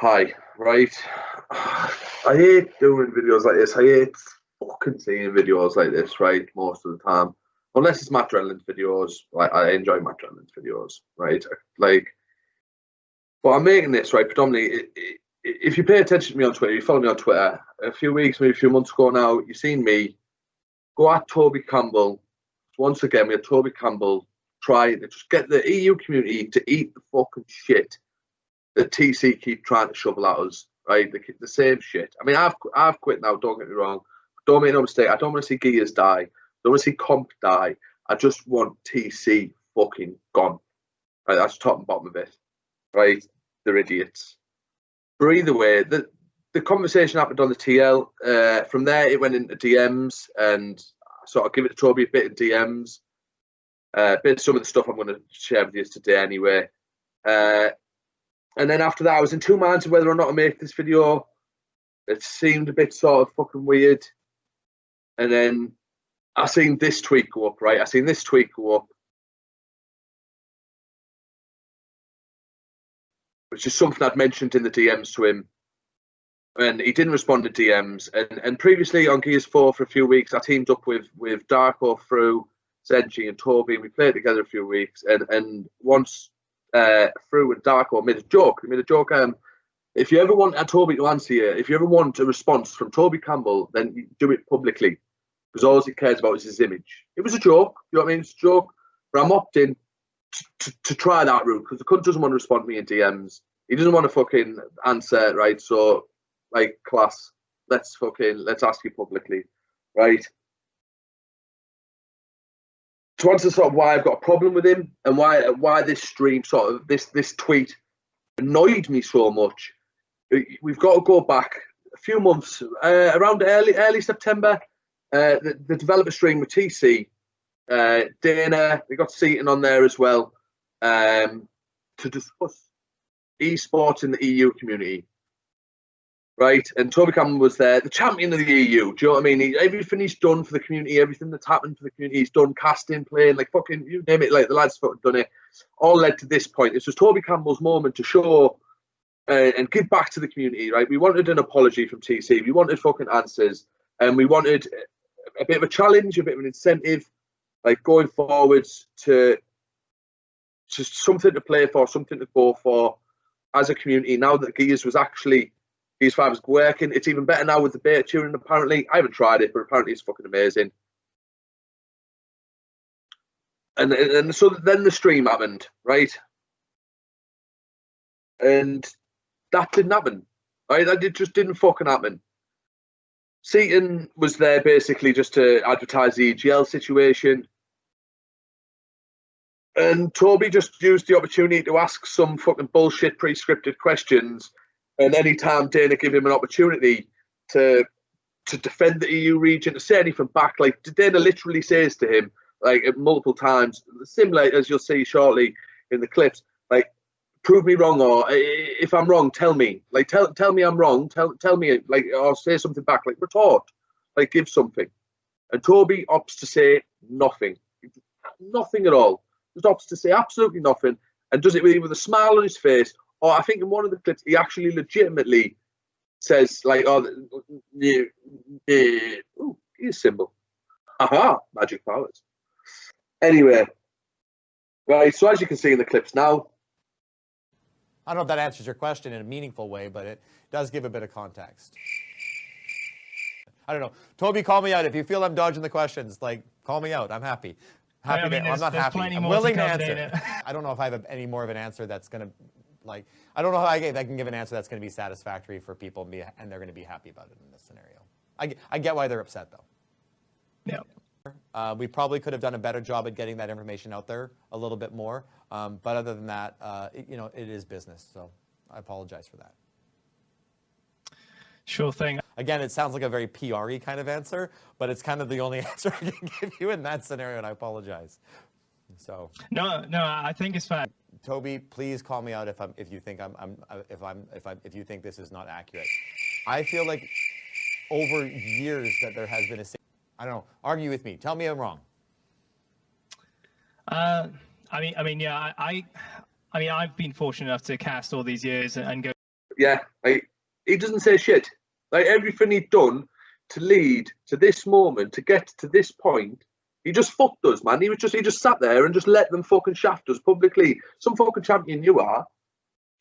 Hi, right. I hate doing videos like this. I hate fucking seeing videos like this, right? Most of the time, unless it's Matt Drenlin's videos. Like I enjoy Matt Drenlin's videos, right? Like, but I'm making this right predominantly. If you pay attention to me on Twitter, you follow me on Twitter. A few weeks, maybe a few months ago now, you've seen me go at Toby Campbell. Once again, we had Toby Campbell try to just get the EU community to eat the fucking shit that TC keep trying to shovel at us, right? The same shit. I mean, I've quit now. Don't get me wrong. Don't make no mistake. I don't want to see Gears die. I don't want to see Comp die. I just want TC fucking gone. Right, that's top and bottom of it. Right, they're idiots. But either way, the conversation happened on the TL. From there, it went into DMs, and sort of give it to Toby a bit of DMs. Bit of some of the stuff I'm going to share with you today anyway. And then after that, I was in two minds of whether or not to make this video. It seemed a bit sort of fucking weird. And then I seen this tweet go up, right? I seen this tweet go up, which is something I'd mentioned in the DMs to him. And he didn't respond to DMs. And previously on Gears 4 for a few weeks, I teamed up with Darko, Fru, Zenji, and Toby. We played together a few weeks. And once Fru and Darko made a joke. If you ever want Toby to answer you, if you ever want a response from Toby Campbell, then you do it publicly. Because all he cares about is his image. It was a joke. You know what I mean? It's a joke. But I'm opting to try that route because the cunt doesn't want to respond to me in DMs. He doesn't want to fucking answer, right? So, like, class, let's ask you publicly, right? To answer sort of why I've got a problem with him and why this stream sort of this tweet annoyed me so much. We've got to go back a few months, around early September. The developer stream with TC, Dana, we got Seaton on there as well, to discuss esports in the EU community. Right, and Toby Campbell was there, the champion of the EU. Do you know what I mean? Everything he's done for the community, everything that's happened for the community, he's done casting, playing, like fucking, you name it, like the lads fucking done it. All led to this point. This was Toby Campbell's moment to show and give back to the community, right? We wanted an apology from TC. We wanted fucking answers. And we wanted a bit of a challenge, a bit of an incentive, like going forwards to something to play for, something to go for as a community. Now that Gears was actually... Gears 5 is working. It's even better now with the beta tuning, apparently. I haven't tried it, but apparently it's fucking amazing. And so then the stream happened, right? And that didn't happen, right? That just didn't fucking happen. Seaton was there basically just to advertise the EGL situation. And Toby just used the opportunity to ask some fucking bullshit pre-scripted questions. And anytime Dana gave him an opportunity to defend the EU region, to say anything back, like Dana literally says to him, like multiple times, similar as you'll see shortly in the clips, like, prove me wrong, or if I'm wrong, tell me. Like, tell me I'm wrong, tell me, like, or say something back, like, retort, like, give something. And Toby opts to say nothing. Nothing at all. Just opts to say absolutely nothing, and does it with a smile on his face. Or I think in one of the clips, he actually legitimately says, like, oh, here's symbol. Aha, magic powers. Anyway, right, so as you can see in the clips now. I don't know if that answers your question in a meaningful way, but it does give a bit of context. I don't know. Toby, call me out. If you feel I'm dodging the questions, like, call me out. I'm happy. I'm not happy. I'm willing to answer. I don't know if I have any more of an answer that's going to... Like, I don't know how I can give an answer that's going to be satisfactory for people and they're going to be happy about it in this scenario. I get why they're upset, though. Yeah. We probably could have done a better job at getting that information out there a little bit more. But other than that, you know, it is business. So I apologize for that. Sure thing. Again, it sounds like a very PR-y kind of answer, but it's kind of the only answer I can give you in that scenario, and I apologize. So no, I think it's fine. Toby, please call me out if you think if you think this is not accurate. I feel like over years that there has been I don't know. Argue with me. Tell me I'm wrong. I mean, yeah. I mean, I've been fortunate enough to cast all these years and go. Yeah, like, he doesn't say shit. Like, everything he'd done to lead to this moment, to get to this point, he just fucked us, man. He just sat there and just let them fucking shaft us publicly. Some fucking champion you are.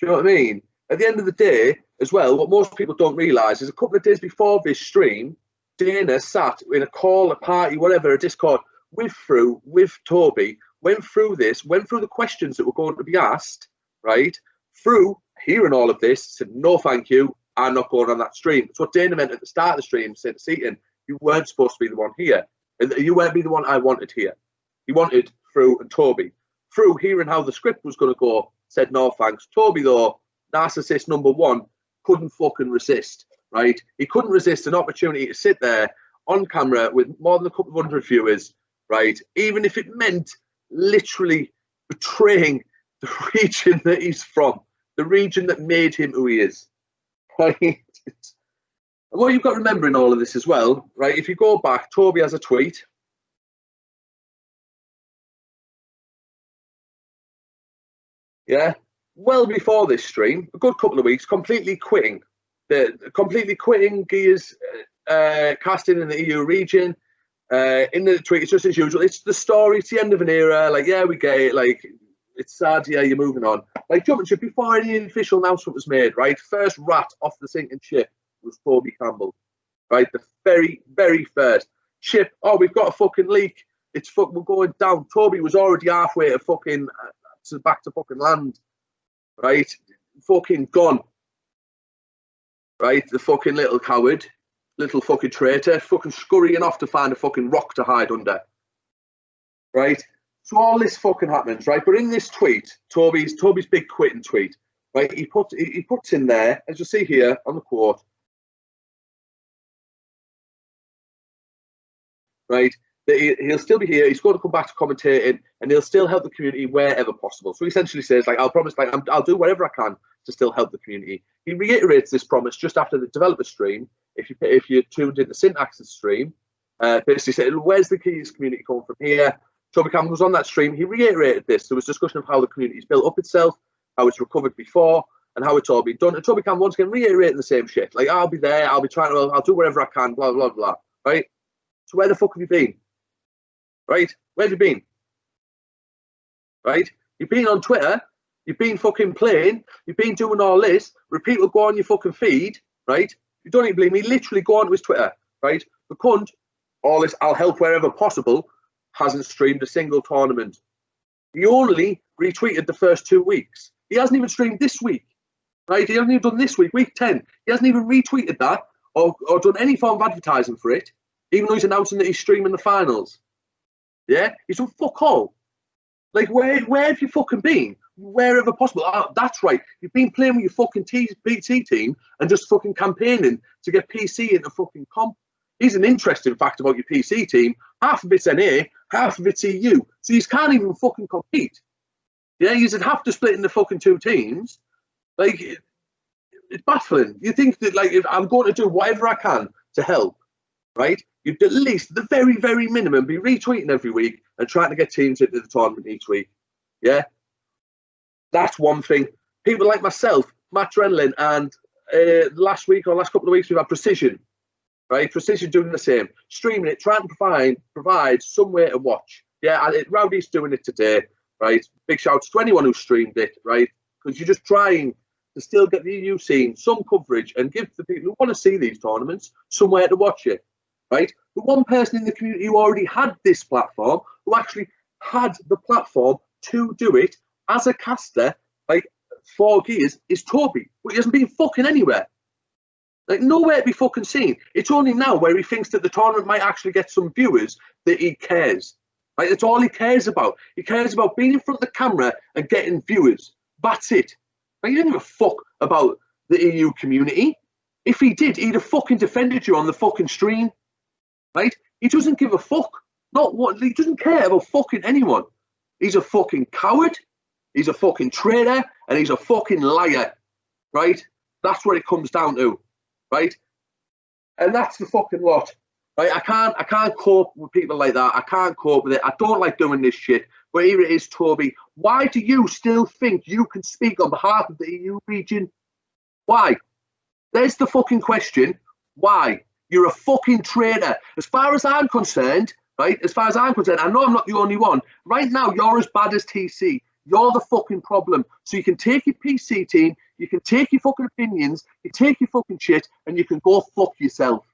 Do you know what I mean? At the end of the day, as well, what most people don't realise is a couple of days before this stream, Dana sat in a call, a party, whatever, a Discord, with Toby, went through the questions that were going to be asked, right? Through hearing all of this, said, no, thank you, I'm not going on that stream. That's what Dana meant at the start of the stream, said to Seaton, you weren't supposed to be the one here. You weren't be the one I wanted here. He wanted Fru and Toby. Fru, hearing how the script was going to go, said no thanks. Toby, though, narcissist number one, couldn't fucking resist, right? He couldn't resist an opportunity to sit there on camera with more than a couple of hundred viewers, right? Even if it meant literally betraying the region that he's from, the region that made him who he is, right? What you've got to remember in all of this as well, right? If you go back, Toby has a tweet. Yeah, well before this stream, a good couple of weeks, completely quitting Gears casting in the EU region. In the tweet, it's just as usual. It's the story. It's the end of an era. Like, yeah, we get it. Like, it's sad. Yeah, you're moving on. Like, jumping ship before any official announcement was made. Right, first rat off the sinking ship was Toby Campbell. Right, the very, very first ship. Oh, we've got a fucking leak. We're going down. Toby was already halfway to fucking back to fucking land. Right, fucking gone. Right, the fucking little coward, little fucking traitor, fucking scurrying off to find a fucking rock to hide under. Right, so all this fucking happens, right? But in this tweet, Toby's big quitting tweet, right? He puts in there, as you see here on the quote, right, that he'll still be here. He's going to come back to commentating, and he'll still help the community wherever possible. So he essentially says, like, I'll promise, like, I'll do whatever I can to still help the community. He reiterates this promise just after the developer stream. If you tuned in the Syntax's stream, basically said, where's the Keys community coming from here? Toby Campbell was on that stream. He reiterated this. There was discussion of how the community's built up itself, how it's recovered before, and how it's all been done. And Toby Campbell once again reiterating the same shit. Like, I'll be there. I'll be trying to. I'll do whatever I can. Blah blah blah. Right. So where the fuck have you been? Right? Where have you been? Right? You've been on Twitter. You've been fucking playing. You've been doing all this. Repeat will go on your fucking feed. Right? You don't even believe me. Literally go onto his Twitter. Right? The cunt, all this, I'll help wherever possible, hasn't streamed a single tournament. He only retweeted the first 2 weeks. He hasn't even streamed this week. Right? He hasn't even done this week, week 10. He hasn't even retweeted that or done any form of advertising for it, even though he's announcing that he's streaming the finals. Yeah? He's done fuck all. Like, where have you fucking been? Wherever possible. Oh, that's right. You've been playing with your fucking PT team and just fucking campaigning to get PC into fucking comp. Here's an interesting fact about your PC team. Half of it's NA, half of it's EU. So you can't even fucking compete. Yeah, you'd have to split into fucking 2 teams. Like, it's baffling. You think that, like, if I'm going to do whatever I can to help, right? You'd at least, the very, very minimum, be retweeting every week and trying to get teams into the tournament each week. Yeah? That's one thing. People like myself, Matt Drenlin, and last week or last couple of weeks, we've had Precision. Right? Precision doing the same. Streaming it, trying to provide somewhere to watch. Yeah, Rowdy's doing it today. Right? Big shouts to anyone who streamed it, right? Because you're just trying to still get the EU scene some coverage and give the people who want to see these tournaments somewhere to watch it. Right? The one person in the community who already had this platform, who actually had the platform to do it as a caster, like, for Gears, is Toby. But he hasn't been fucking anywhere. Like, nowhere to be fucking seen. It's only now where he thinks that the tournament might actually get some viewers that he cares. Like, that's all he cares about. He cares about being in front of the camera and getting viewers. That's it. Like, he doesn't give a fuck about the EU community. If he did, he'd have fucking defended you on the fucking stream. Right? He doesn't give a fuck. He doesn't care about fucking anyone. He's a fucking coward. He's a fucking traitor, and he's a fucking liar. Right? That's what it comes down to. Right? And that's the fucking lot. Right? I can't cope with people like that. I can't cope with it. I don't like doing this shit. But here it is, Toby. Why do you still think you can speak on behalf of the EU region? Why? There's the fucking question. Why? You're a fucking traitor. As far as I'm concerned, right? As far as I'm concerned, I know I'm not the only one. Right now, you're as bad as TC. You're the fucking problem. So you can take your PC team, you can take your fucking opinions, you take your fucking shit, and you can go fuck yourself.